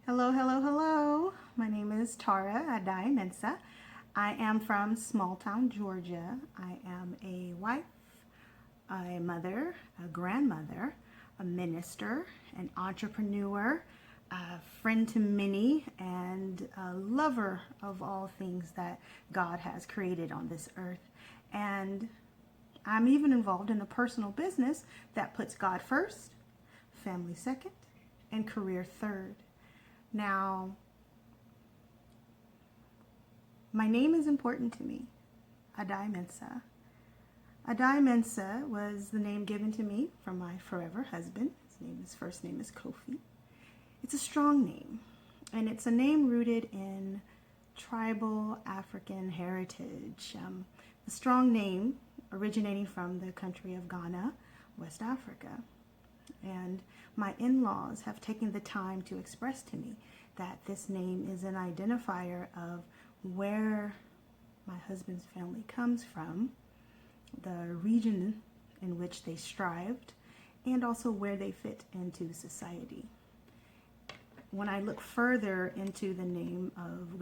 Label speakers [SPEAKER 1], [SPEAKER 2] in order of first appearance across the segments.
[SPEAKER 1] Hello, hello, hello. My name is Tara Adai Mensa. I am from small town Georgia. I am a wife, a mother, a grandmother, a minister, an entrepreneur, a friend to many, and a lover of all things that God has created on this earth. And I'm even involved in a personal business that puts God first, family second, and career third. Now, my name is important to me, Adai Mensa. Adai Mensa was the name given to me from my forever husband. His first name is Kofi. It's a strong name, and it's a name rooted in tribal African heritage. The strong name originating from the country of Ghana, West Africa. And my in-laws have taken the time to express to me that this name is an identifier of where my husband's family comes from, the region in which they strived, and also where they fit into society. When I look further into the name of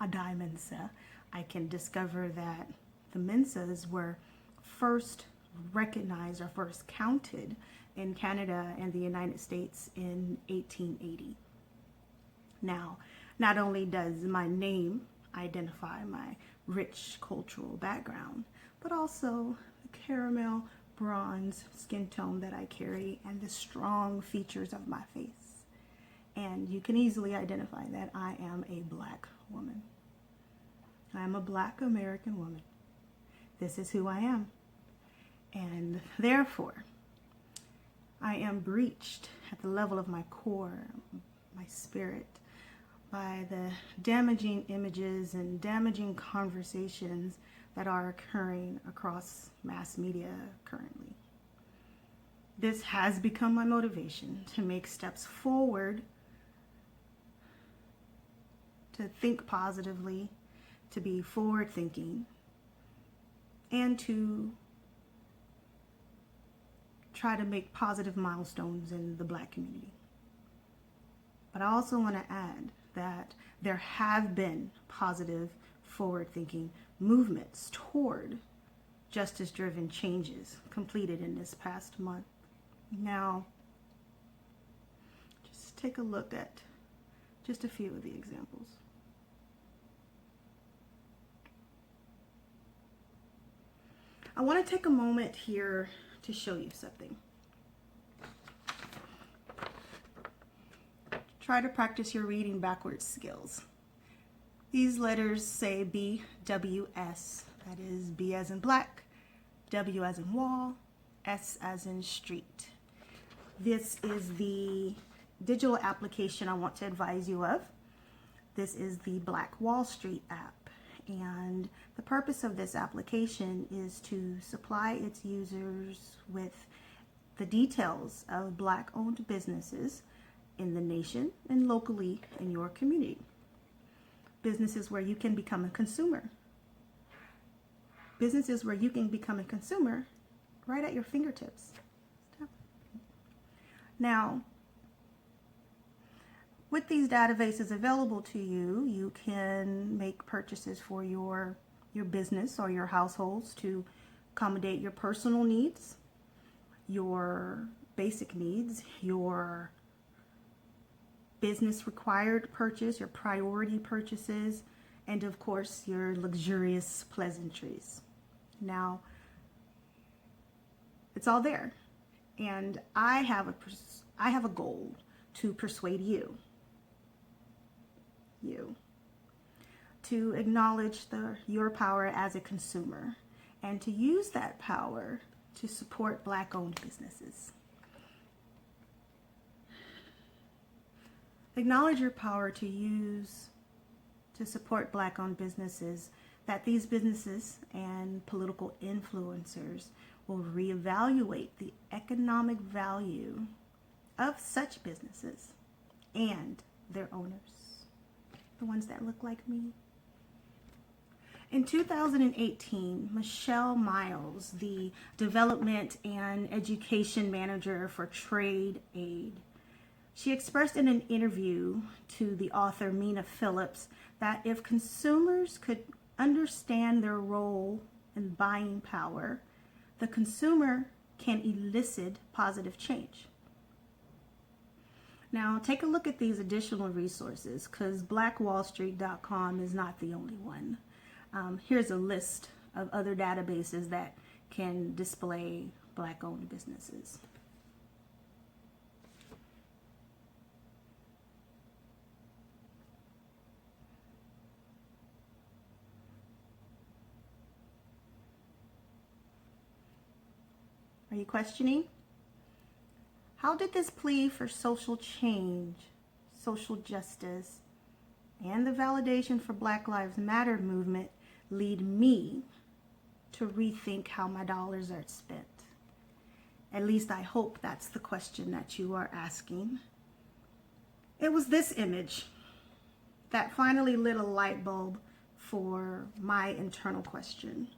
[SPEAKER 1] Adai Mensa, I can discover that the Mensas were first recognized or first counted in Canada and the United States in 1880. Now, not only does my name identify my rich cultural background, but also the caramel bronze skin tone that I carry and the strong features of my face. And you can easily identify that I am a black woman. I am a black American woman. This is who I am. And therefore, I am breached at the level of my core, my spirit, by the damaging images and damaging conversations that are occurring across mass media currently. This has become my motivation to make steps forward, to think positively, to be forward-thinking, and to try to make positive milestones in the black community. But I also want to add that there have been positive, forward-thinking movements toward justice-driven changes completed in this past month. Now, just take a look at just a few of the examples. I want to take a moment here to show you something. Try to practice your reading backwards skills. These letters say B, W, S. That is B as in black, W as in wall, S as in street. This is the digital application I want to advise you of. This is the Black Wall Street app. And the purpose of this application is to supply its users with the details of black-owned businesses in the nation and locally in your community. Businesses where you can become a consumer. Businesses where you can become a consumer right at your fingertips. Now, with these databases available to you, you can make purchases for your business or your households to accommodate your personal needs, your basic needs, your business required purchase, your priority purchases, and of course your luxurious pleasantries. Now, it's all there, and I have a goal to persuade you to acknowledge your power as a consumer and to use that power to support black-owned businesses. Acknowledge your power to support black-owned businesses, that these businesses and political influencers will reevaluate the economic value of such businesses and their owners, the ones that look like me. In 2018, Michelle Miles, the Development and Education Manager for Trade Aid, She expressed in an interview to the author Mina Phillips that if consumers could understand their role in buying power, the consumer can elicit positive change. Now, take a look at these additional resources, because blackwallstreet.com is not the only one. Here's a list of other databases that can display Black-owned businesses. Are you questioning? How did this plea for social change, social justice, and the validation for Black Lives Matter movement lead me to rethink how my dollars are spent? At least I hope that's the question that you are asking. It was this image that finally lit a light bulb for my internal question.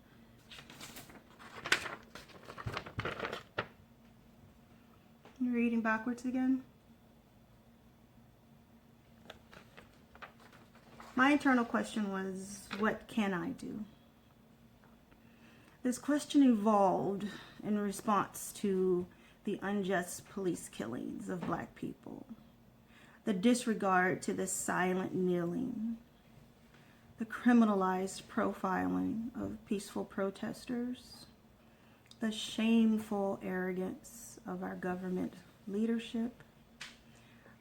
[SPEAKER 1] You're reading backwards again? My internal question was, what can I do? This question evolved in response to the unjust police killings of Black people, the disregard to the silent kneeling, the criminalized profiling of peaceful protesters, the shameful arrogance of our government leadership,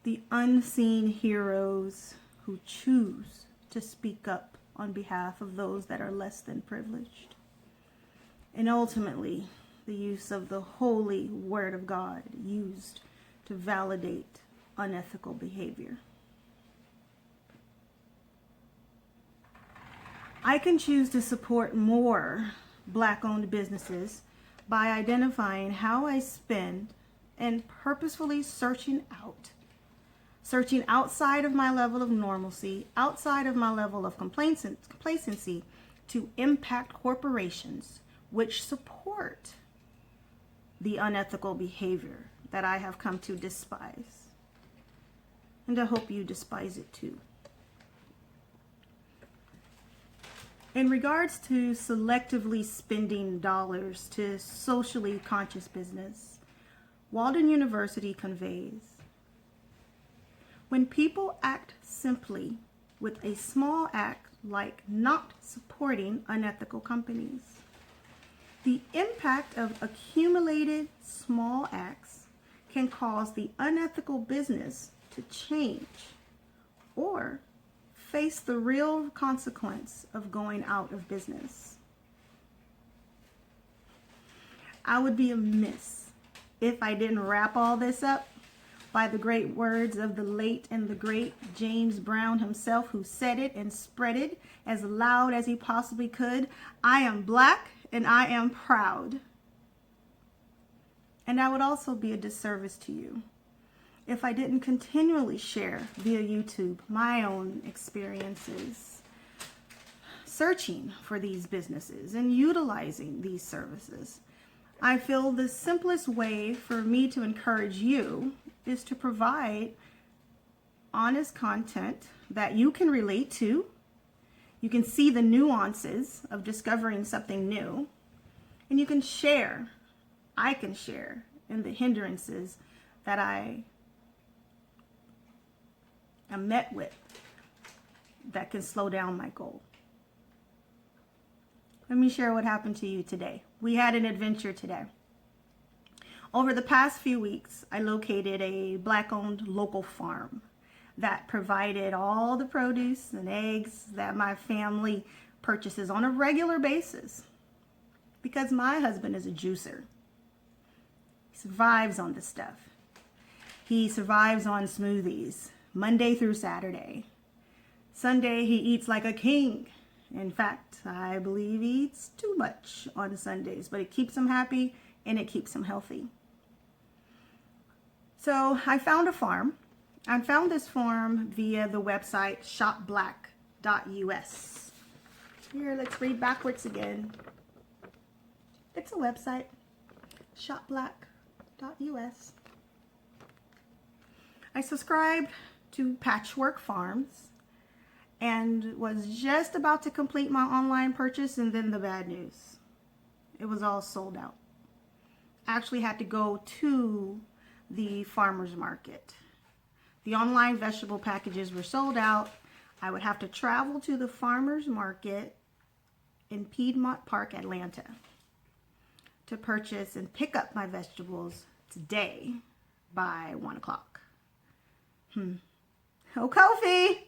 [SPEAKER 1] the unseen heroes who choose to speak up on behalf of those that are less than privileged, and ultimately the use of the holy word of God used to validate unethical behavior. I can choose to support more Black-owned businesses by identifying how I spend and purposefully searching outside of my level of normalcy, outside of my level of complacency, to impact corporations which support the unethical behavior that I have come to despise. And I hope you despise it too. In regards to selectively spending dollars to socially conscious business, Walden University conveys, when people act simply with a small act like not supporting unethical companies, the impact of accumulated small acts can cause the unethical business to change or face the real consequence of going out of business. I would be amiss if I didn't wrap all this up by the great words of the late and the great James Brown himself, who said it and spread it as loud as he possibly could. I am Black and I am proud. And I would also be a disservice to you if I didn't continually share via YouTube my own experiences searching for these businesses and utilizing these services. I feel the simplest way for me to encourage you is to provide honest content that you can relate to. You can see the nuances of discovering something new, and you can share. I can share in the hindrances that I am met with that can slow down my goal. Let me share what happened to you today. We had an adventure today. Over the past few weeks, I located a Black-owned local farm that provided all the produce and eggs that my family purchases on a regular basis, because my husband is a juicer. He survives on this stuff. He survives on smoothies Monday through Saturday. Sunday, he eats like a king. In fact, I believe he eats too much on Sundays, but it keeps him happy and it keeps him healthy. So I found a farm. I found this farm via the website shopblack.us. Here, let's read backwards again. It's a website, shopblack.us. I subscribed to Patchwork Farms and was just about to complete my online purchase, and then the bad news. It was all sold out. I actually had to go to the farmer's market. The online vegetable packages were sold out. I would have to travel to the farmer's market in Piedmont Park, Atlanta, to purchase and pick up my vegetables today by 1 o'clock. Oh, Kofi!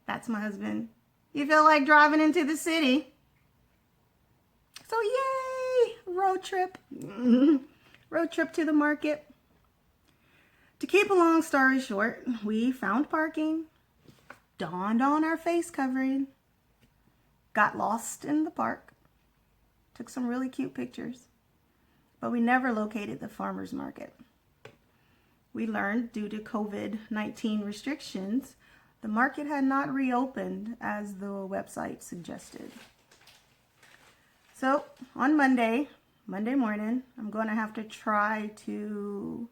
[SPEAKER 1] That's my husband. You feel like driving into the city. So yay! Road trip. Road trip to the market. To keep a long story short, we found parking, donned on our face covering, got lost in the park, took some really cute pictures, but we never located the farmer's market. We learned due to COVID-19 restrictions, the market had not reopened as the website suggested. So on Monday morning, I'm going to have to try to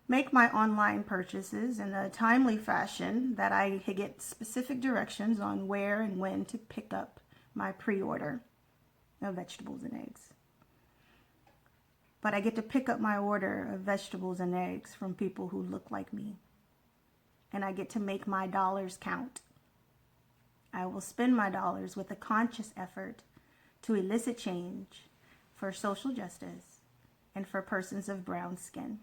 [SPEAKER 1] make my online purchases in a timely fashion that I get specific directions on where and when to pick up my pre-order of vegetables and eggs. But I get to pick up my order of vegetables and eggs from people who look like me. And I get to make my dollars count. I will spend my dollars with a conscious effort to elicit change for social justice and for persons of brown skin.